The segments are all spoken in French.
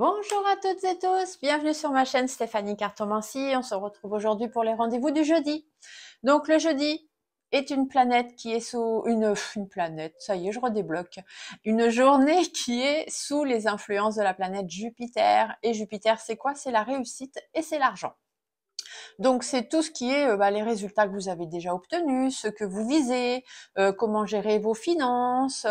Bonjour à toutes et tous, bienvenue sur ma chaîne Stéphanie Cartomancie. On se retrouve aujourd'hui pour les rendez-vous du jeudi. Donc le jeudi est une planète qui est sous une planète, ça y est, je redébloque. Une journée qui est sous les influences de la planète Jupiter. Et Jupiter, c'est quoi? C'est la réussite et c'est l'argent. Donc c'est tout ce qui est les résultats que vous avez déjà obtenus, ce que vous visez, comment gérer vos finances,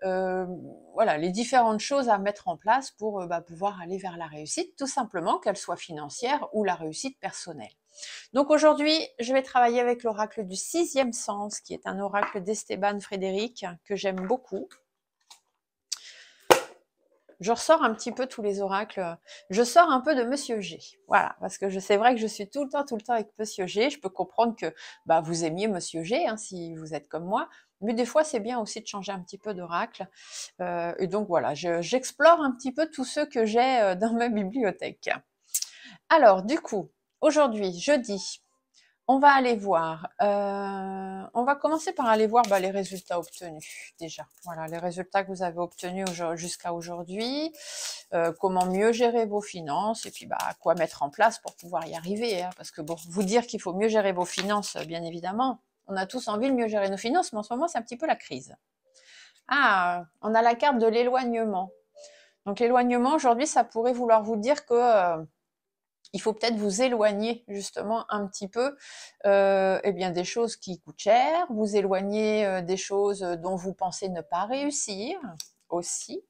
voilà, les différentes choses à mettre en place pour pouvoir aller vers la réussite, tout simplement, qu'elle soit financière ou la réussite personnelle. Donc aujourd'hui, je vais travailler avec l'oracle du sixième sens, qui est un oracle d'Esteban Frédéric, que j'aime beaucoup. Je ressors un petit peu tous les oracles. Je sors un peu de Monsieur G. Voilà, parce que c'est vrai que je suis tout le temps avec Monsieur G. Je peux comprendre que vous aimiez Monsieur G, hein, si vous êtes comme moi. Mais des fois, c'est bien aussi de changer un petit peu d'oracle. Et donc voilà, j'explore un petit peu tous ceux que j'ai dans ma bibliothèque. Alors, du coup, aujourd'hui, jeudi, on va aller voir, on va commencer par aller voir les résultats obtenus déjà. Voilà, les résultats que vous avez obtenus jusqu'à aujourd'hui, comment mieux gérer vos finances et puis quoi mettre en place pour pouvoir y arriver. Hein, parce que bon, vous dire qu'il faut mieux gérer vos finances, bien évidemment, on a tous envie de mieux gérer nos finances, mais en ce moment c'est un petit peu la crise. Ah, on a la carte de l'éloignement. Donc l'éloignement aujourd'hui, ça pourrait vouloir vous dire que il faut peut-être vous éloigner justement un petit peu des choses qui coûtent cher, vous éloigner des choses dont vous pensez ne pas réussir aussi.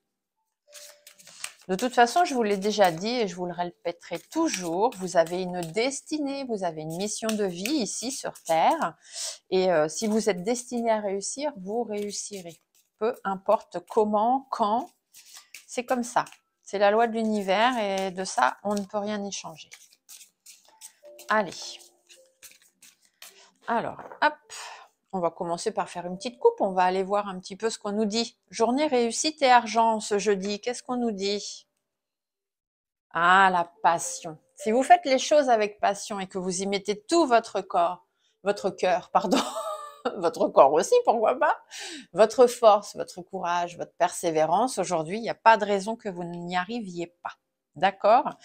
De toute façon, je vous l'ai déjà dit et je vous le répéterai toujours, vous avez une destinée, vous avez une mission de vie ici sur Terre et si vous êtes destiné à réussir, vous réussirez. Peu importe comment, quand, c'est comme ça. C'est la loi de l'univers et de ça, on ne peut rien y changer. Allez, alors, hop, on va commencer par faire une petite coupe. On va aller voir un petit peu ce qu'on nous dit. Journée réussite et argent ce jeudi. Qu'est-ce qu'on nous dit? Ah, la passion. Si vous faites les choses avec passion et que vous y mettez tout votre cœur, pardon, votre corps aussi, pourquoi pas, votre force, votre courage, votre persévérance, aujourd'hui, il n'y a pas de raison que vous n'y arriviez pas. D'accord?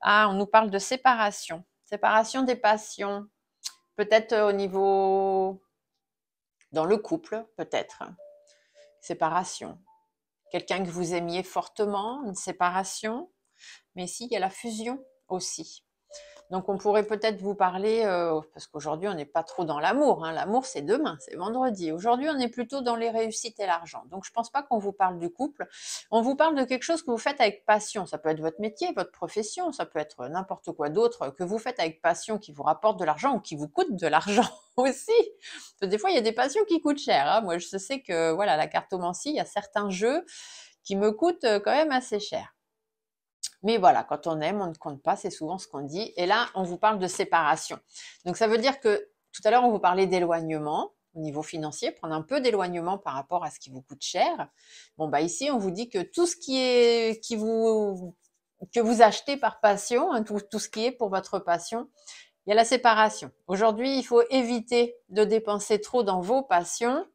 Ah, on nous parle de séparation. Séparation des passions. Peut-être au niveau, dans le couple, peut-être, séparation. Quelqu'un que vous aimiez fortement, une séparation, mais ici, il y a la fusion aussi. Donc, on pourrait peut-être vous parler, parce qu'aujourd'hui, on n'est pas trop dans l'amour. Hein. L'amour, c'est demain, c'est vendredi. Aujourd'hui, on est plutôt dans les réussites et l'argent. Donc, je ne pense pas qu'on vous parle du couple. On vous parle de quelque chose que vous faites avec passion. Ça peut être votre métier, votre profession, ça peut être n'importe quoi d'autre que vous faites avec passion, qui vous rapporte de l'argent ou qui vous coûte de l'argent aussi. Parce que des fois, il y a des passions qui coûtent cher. Hein. Moi, je sais que voilà, la cartomancie, il y a certains jeux qui me coûtent quand même assez cher. Mais voilà, quand on aime, on ne compte pas, c'est souvent ce qu'on dit. Et là, on vous parle de séparation. Donc ça veut dire que tout à l'heure, on vous parlait d'éloignement au niveau financier, prendre un peu d'éloignement par rapport à ce qui vous coûte cher. Bon, ici, on vous dit que tout ce que vous achetez par passion, hein, tout ce qui est pour votre passion, il y a la séparation. Aujourd'hui, il faut éviter de dépenser trop dans vos passions.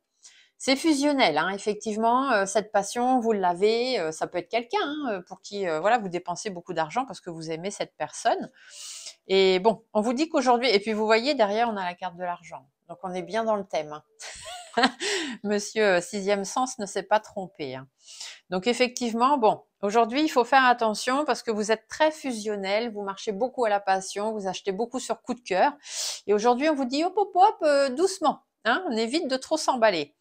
C'est fusionnel, hein, effectivement, cette passion, vous l'avez, ça peut être quelqu'un pour qui vous dépensez beaucoup d'argent parce que vous aimez cette personne. Et bon, on vous dit qu'aujourd'hui, et puis vous voyez, derrière, on a la carte de l'argent. Donc on est bien dans le thème. Hein. Monsieur sixième sens ne s'est pas trompé. Hein. Donc effectivement, bon, aujourd'hui, il faut faire attention parce que vous êtes très fusionnel, vous marchez beaucoup à la passion, vous achetez beaucoup sur coup de cœur. Et aujourd'hui, on vous dit hop, hop, hop, doucement. Hein, on évite de trop s'emballer.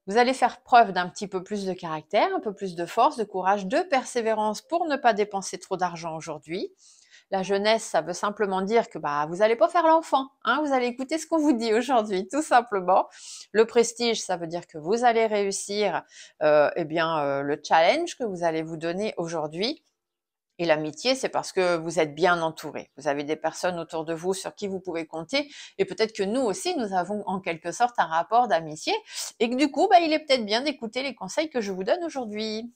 Vous allez faire preuve d'un petit peu plus de caractère, un peu plus de force, de courage, de persévérance pour ne pas dépenser trop d'argent aujourd'hui. La jeunesse, ça veut simplement dire que vous n'allez pas faire l'enfant, hein, vous allez écouter ce qu'on vous dit aujourd'hui, tout simplement. Le prestige, ça veut dire que vous allez réussir le challenge que vous allez vous donner aujourd'hui. Et l'amitié, c'est parce que vous êtes bien entouré. Vous avez des personnes autour de vous sur qui vous pouvez compter. Et peut-être que nous aussi, nous avons en quelque sorte un rapport d'amitié. Et que du coup, il est peut-être bien d'écouter les conseils que je vous donne aujourd'hui.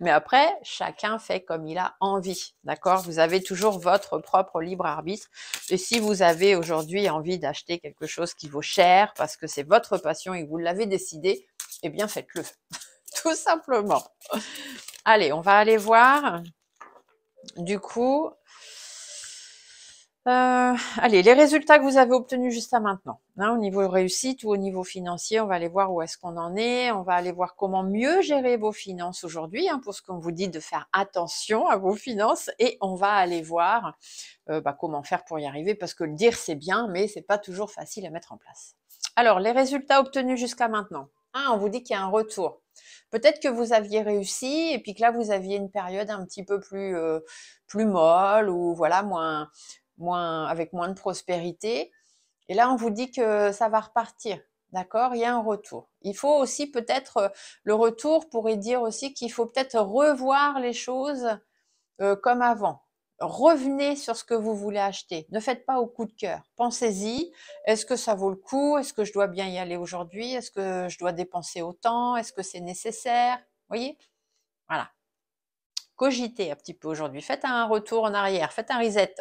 Mais après, chacun fait comme il a envie. D'accord? Vous avez toujours votre propre libre arbitre. Et si vous avez aujourd'hui envie d'acheter quelque chose qui vaut cher parce que c'est votre passion et que vous l'avez décidé, eh bien faites-le. Tout simplement. Allez, on va aller voir, du coup, allez, les résultats que vous avez obtenus jusqu'à maintenant, hein, au niveau réussite ou au niveau financier, on va aller voir où est-ce qu'on en est, on va aller voir comment mieux gérer vos finances aujourd'hui, hein, pour ce qu'on vous dit de faire attention à vos finances, et on va aller voir comment faire pour y arriver, parce que le dire c'est bien, mais c'est pas toujours facile à mettre en place. Alors, les résultats obtenus jusqu'à maintenant. On vous dit qu'il y a un retour. Peut-être que vous aviez réussi et puis que là vous aviez une période un petit peu plus molle, ou voilà, avec moins de prospérité. Et là on vous dit que ça va repartir. D'accord? Il y a un retour. Il faut aussi peut-être, le retour pourrait dire aussi qu'il faut peut-être revoir les choses comme avant. Revenez sur ce que vous voulez acheter. Ne faites pas au coup de cœur. Pensez-y. Est-ce que ça vaut le coup? Est-ce que je dois bien y aller aujourd'hui? Est-ce que je dois dépenser autant? Est-ce que c'est nécessaire? Vous voyez? Voilà. Cogitez un petit peu aujourd'hui. Faites un retour en arrière. Faites un reset.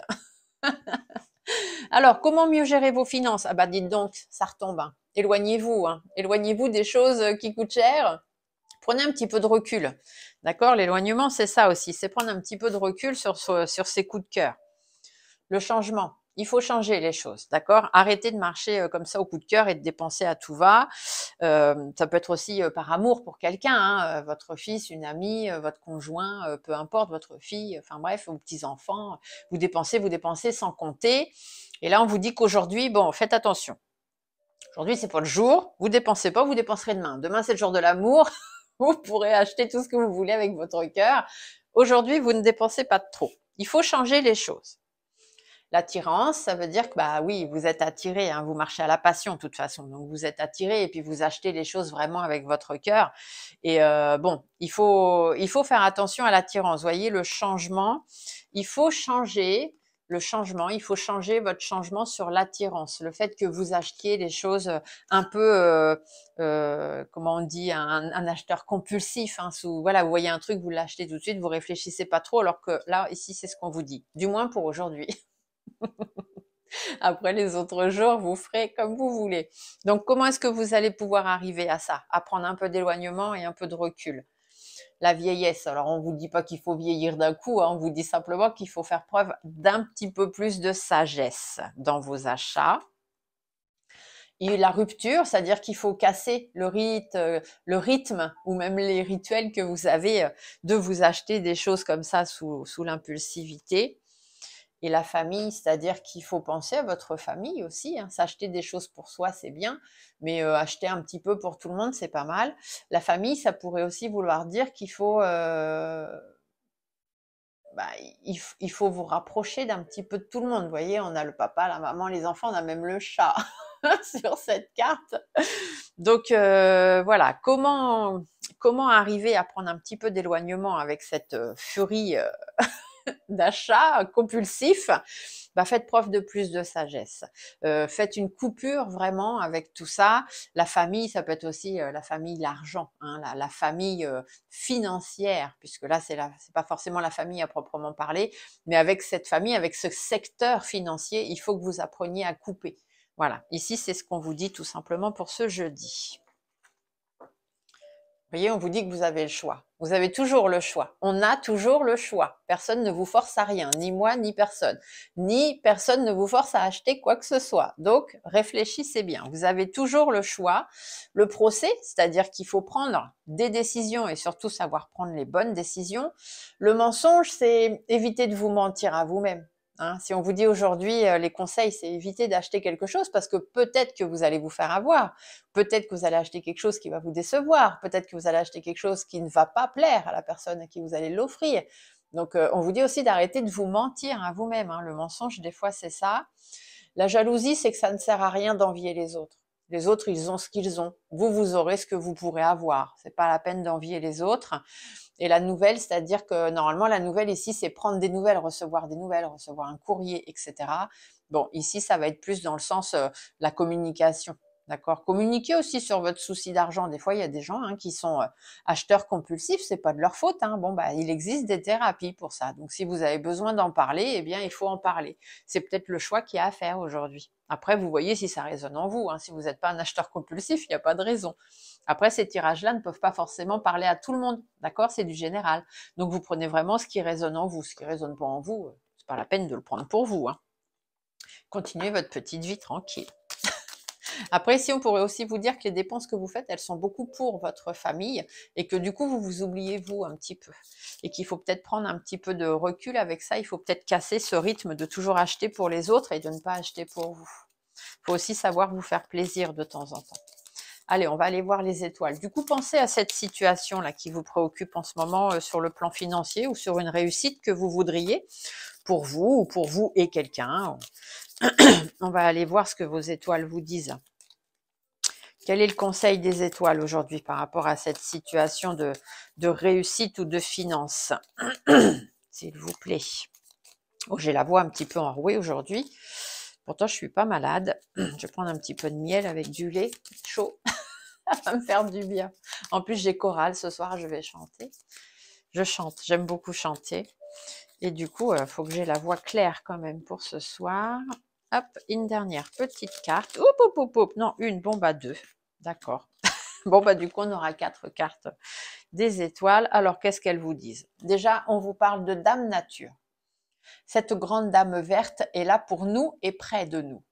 Alors, comment mieux gérer vos finances? Ah bah dites donc, ça retombe. Hein. Éloignez-vous. Hein. Éloignez-vous des choses qui coûtent cher. Prenez un petit peu de recul. D'accord? L'éloignement, c'est ça aussi. C'est prendre un petit peu de recul sur ces coups de cœur. Le changement. Il faut changer les choses, d'accord? Arrêtez de marcher comme ça au coup de cœur et de dépenser à tout va. Ça peut être aussi par amour pour quelqu'un, hein, votre fils, une amie, votre conjoint, peu importe, votre fille, enfin bref, vos petits-enfants. Vous dépensez sans compter. Et là, on vous dit qu'aujourd'hui, bon, faites attention. Aujourd'hui, c'est pas le jour. Vous dépensez pas, vous dépenserez demain. Demain, c'est le jour de l'amour. Vous pourrez acheter tout ce que vous voulez avec votre cœur. Aujourd'hui, vous ne dépensez pas trop. Il faut changer les choses. L'attirance, ça veut dire que bah oui, vous êtes attiré, hein, vous marchez à la passion de toute façon, donc vous êtes attiré et puis vous achetez les choses vraiment avec votre cœur. Et bon, il faut faire attention à l'attirance. Vous voyez le changement, il faut changer le changement, il faut changer votre changement sur l'attirance, le fait que vous achetiez les choses un peu, comment on dit, un acheteur compulsif. Hein, voilà, vous voyez un truc, vous l'achetez tout de suite, vous réfléchissez pas trop, alors que là, ici, c'est ce qu'on vous dit, du moins pour aujourd'hui. Après les autres jours, vous ferez comme vous voulez. Donc, comment est-ce que vous allez pouvoir arriver à ça? À prendre un peu d'éloignement et un peu de recul. La vieillesse. Alors, on vous dit pas qu'il faut vieillir d'un coup, hein, on vous dit simplement qu'il faut faire preuve d'un petit peu plus de sagesse dans vos achats. Et la rupture, c'est-à-dire qu'il faut casser le rythme ou même les rituels que vous avez de vous acheter des choses comme ça sous l'impulsivité. Et la famille, c'est-à-dire qu'il faut penser à votre famille aussi. Hein. S'acheter des choses pour soi, c'est bien, mais acheter un petit peu pour tout le monde, c'est pas mal. La famille, ça pourrait aussi vouloir dire qu'il faut, il faut vous rapprocher d'un petit peu de tout le monde. Vous voyez, on a le papa, la maman, les enfants, on a même le chat sur cette carte. Donc voilà, comment arriver à prendre un petit peu d'éloignement avec cette furie d'achat compulsif, faites preuve de plus de sagesse. Faites une coupure vraiment avec tout ça. La famille, ça peut être aussi la famille, l'argent, hein, la famille financière, puisque là, c'est pas forcément la famille à proprement parler, mais avec cette famille, avec ce secteur financier, il faut que vous appreniez à couper. Voilà, ici, c'est ce qu'on vous dit tout simplement pour ce jeudi. Vous voyez, on vous dit que vous avez le choix. Vous avez toujours le choix. On a toujours le choix. Personne ne vous force à rien, ni moi, ni personne. Ni personne ne vous force à acheter quoi que ce soit. Donc, réfléchissez bien. Vous avez toujours le choix. Le procès, c'est-à-dire qu'il faut prendre des décisions et surtout savoir prendre les bonnes décisions. Le mensonge, c'est éviter de vous mentir à vous-même. Hein, si on vous dit aujourd'hui, les conseils, c'est éviter d'acheter quelque chose parce que peut-être que vous allez vous faire avoir. Peut-être que vous allez acheter quelque chose qui va vous décevoir. Peut-être que vous allez acheter quelque chose qui ne va pas plaire à la personne à qui vous allez l'offrir. Donc, on vous dit aussi d'arrêter de vous mentir à vous-même. Hein. Le mensonge, des fois, c'est ça. La jalousie, c'est que ça ne sert à rien d'envier les autres. Les autres, ils ont ce qu'ils ont. Vous, vous aurez ce que vous pourrez avoir. C'est pas la peine d'envier les autres. Et la nouvelle, c'est-à-dire que normalement, la nouvelle ici, c'est prendre des nouvelles, recevoir un courrier, etc. Bon, ici, ça va être plus dans le sens la communication. D'accord? Communiquez aussi sur votre souci d'argent. Des fois, il y a des gens qui sont acheteurs compulsifs, c'est pas de leur faute. Bon, bah, il existe des thérapies pour ça. Donc, si vous avez besoin d'en parler, eh bien, il faut en parler. C'est peut-être le choix qu'il y a à faire aujourd'hui. Après, vous voyez si ça résonne en vous. Si vous n'êtes pas un acheteur compulsif, il n'y a pas de raison. Après, ces tirages-là ne peuvent pas forcément parler à tout le monde. D'accord? C'est du général. Donc, vous prenez vraiment ce qui résonne en vous. Ce qui résonne pas en vous, c'est pas la peine de le prendre pour vous. Continuez votre petite vie tranquille. Après, ici, on pourrait aussi vous dire que les dépenses que vous faites, elles sont beaucoup pour votre famille et que du coup, vous vous oubliez vous un petit peu. Et qu'il faut peut-être prendre un petit peu de recul avec ça. Il faut peut-être casser ce rythme de toujours acheter pour les autres et de ne pas acheter pour vous. Il faut aussi savoir vous faire plaisir de temps en temps. Allez, on va aller voir les étoiles. Du coup, pensez à cette situation-là qui vous préoccupe en ce moment sur le plan financier ou sur une réussite que vous voudriez pour vous ou pour vous et quelqu'un. On va aller voir ce que vos étoiles vous disent. Quel est le conseil des étoiles aujourd'hui par rapport à cette situation de réussite ou de finance? S'il vous plaît. Oh, j'ai la voix un petit peu enrouée aujourd'hui. Pourtant, je suis pas malade. Je vais prendre un petit peu de miel avec du lait chaud. Ça va me faire du bien. En plus, j'ai chorale ce soir, je vais chanter. Je chante, j'aime beaucoup chanter. Et du coup, il faut que j'ai la voix claire quand même pour ce soir. Hop, une dernière petite carte. Non, une, bon bah deux. D'accord. Bon bah du coup, on aura 4 cartes des étoiles. Alors, qu'est-ce qu'elles vous disent? Déjà, on vous parle de Dame Nature. Cette grande dame verte est là pour nous et près de nous.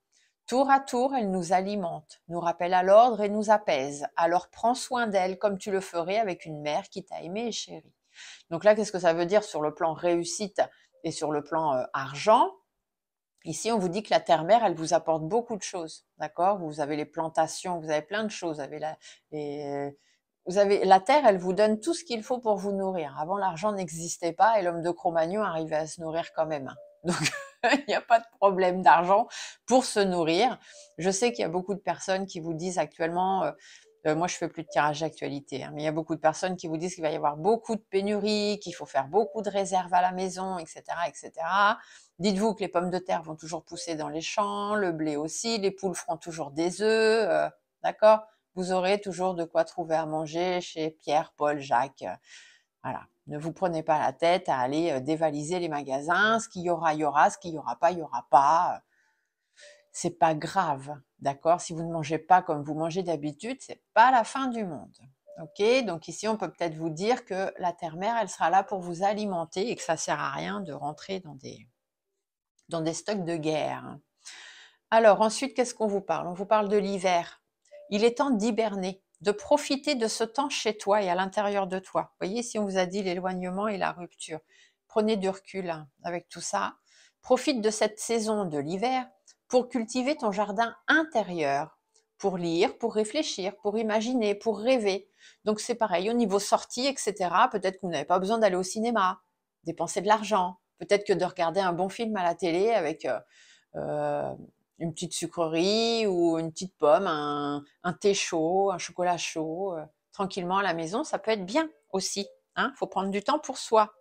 Tour à tour, elle nous alimente, nous rappelle à l'ordre et nous apaise. Alors prends soin d'elle comme tu le ferais avec une mère qui t'a aimé et chérie. Donc là, qu'est-ce que ça veut dire sur le plan réussite et sur le plan argent? Ici, on vous dit que la terre-mère, elle vous apporte beaucoup de choses, d'accord? Vous avez les plantations, vous avez plein de choses. Vous avez la terre, elle vous donne tout ce qu'il faut pour vous nourrir. Avant, l'argent n'existait pas et l'homme de Cro-Magnon arrivait à se nourrir quand même. Donc, il n'y a pas de problème d'argent pour se nourrir. Je sais qu'il y a beaucoup de personnes qui vous disent actuellement, moi je fais plus de tirage d'actualité, mais il y a beaucoup de personnes qui vous disent qu'il va y avoir beaucoup de pénuries, qu'il faut faire beaucoup de réserves à la maison, etc., etc. Dites-vous que les pommes de terre vont toujours pousser dans les champs, le blé aussi, les poules feront toujours des œufs, d'accord? Vous aurez toujours de quoi trouver à manger chez Pierre, Paul, Jacques. Voilà. Ne vous prenez pas la tête à aller dévaliser les magasins. Ce qu'il y aura, il y aura. Ce qu'il y aura pas, il y aura pas. C'est pas grave, d'accord? Si vous ne mangez pas comme vous mangez d'habitude, c'est pas la fin du monde. Ok? Donc ici, on peut peut-être vous dire que la terre-mère, elle sera là pour vous alimenter et que ça sert à rien de rentrer dans des stocks de guerre. Alors ensuite, qu'est-ce qu'on vous parle? On vous parle de l'hiver. Il est temps d'hiberner, de profiter de ce temps chez toi et à l'intérieur de toi. Vous voyez, si on vous a dit l'éloignement et la rupture, prenez du recul avec tout ça. Profite de cette saison de l'hiver pour cultiver ton jardin intérieur, pour lire, pour réfléchir, pour imaginer, pour rêver. Donc c'est pareil, au niveau sortie, etc. Peut-être que vous n'avez pas besoin d'aller au cinéma, dépenser de l'argent. Peut-être que de regarder un bon film à la télé avec une petite sucrerie ou une petite pomme, un thé chaud, un chocolat chaud, tranquillement à la maison, ça peut être bien aussi. Faut prendre du temps pour soi.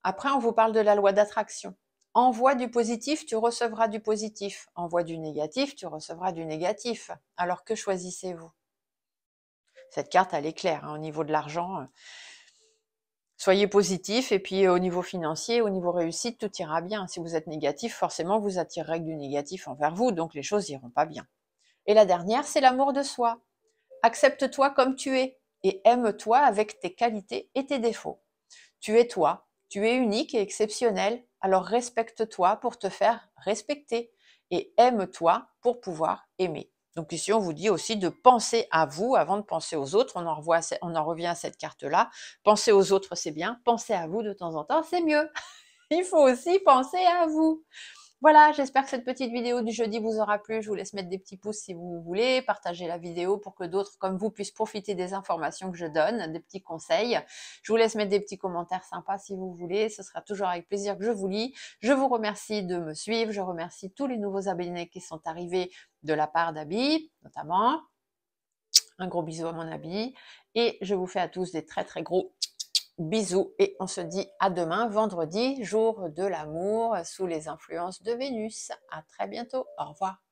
Après, on vous parle de la loi d'attraction. Envoie du positif, tu recevras du positif. Envoie du négatif, tu recevras du négatif. Alors que choisissez-vous? Cette carte, elle est claire. Au niveau de l'argent, soyez positif et puis au niveau financier, au niveau réussite, tout ira bien. Si vous êtes négatif, forcément, vous attirerez du négatif envers vous, donc les choses iront pas bien. Et la dernière, c'est l'amour de soi. Accepte-toi comme tu es et aime-toi avec tes qualités et tes défauts. Tu es toi, tu es unique et exceptionnel, alors respecte-toi pour te faire respecter et aime-toi pour pouvoir aimer. Donc ici, on vous dit aussi de penser à vous avant de penser aux autres. On en revient à cette carte-là. Penser aux autres, c'est bien. Penser à vous de temps en temps, c'est mieux. Il faut aussi penser à vous. Voilà, j'espère que cette petite vidéo du jeudi vous aura plu. Je vous laisse mettre des petits pouces si vous voulez, partager la vidéo pour que d'autres comme vous puissent profiter des informations que je donne, des petits conseils. Je vous laisse mettre des petits commentaires sympas si vous voulez. Ce sera toujours avec plaisir que je vous lis. Je vous remercie de me suivre. Je remercie tous les nouveaux abonnés qui sont arrivés de la part d'Abby, notamment. Un gros bisou à mon Abby. Et je vous fais à tous des très très gros bisous et on se dit à demain, vendredi, jour de l'amour, sous les influences de Vénus. À très bientôt. Au revoir.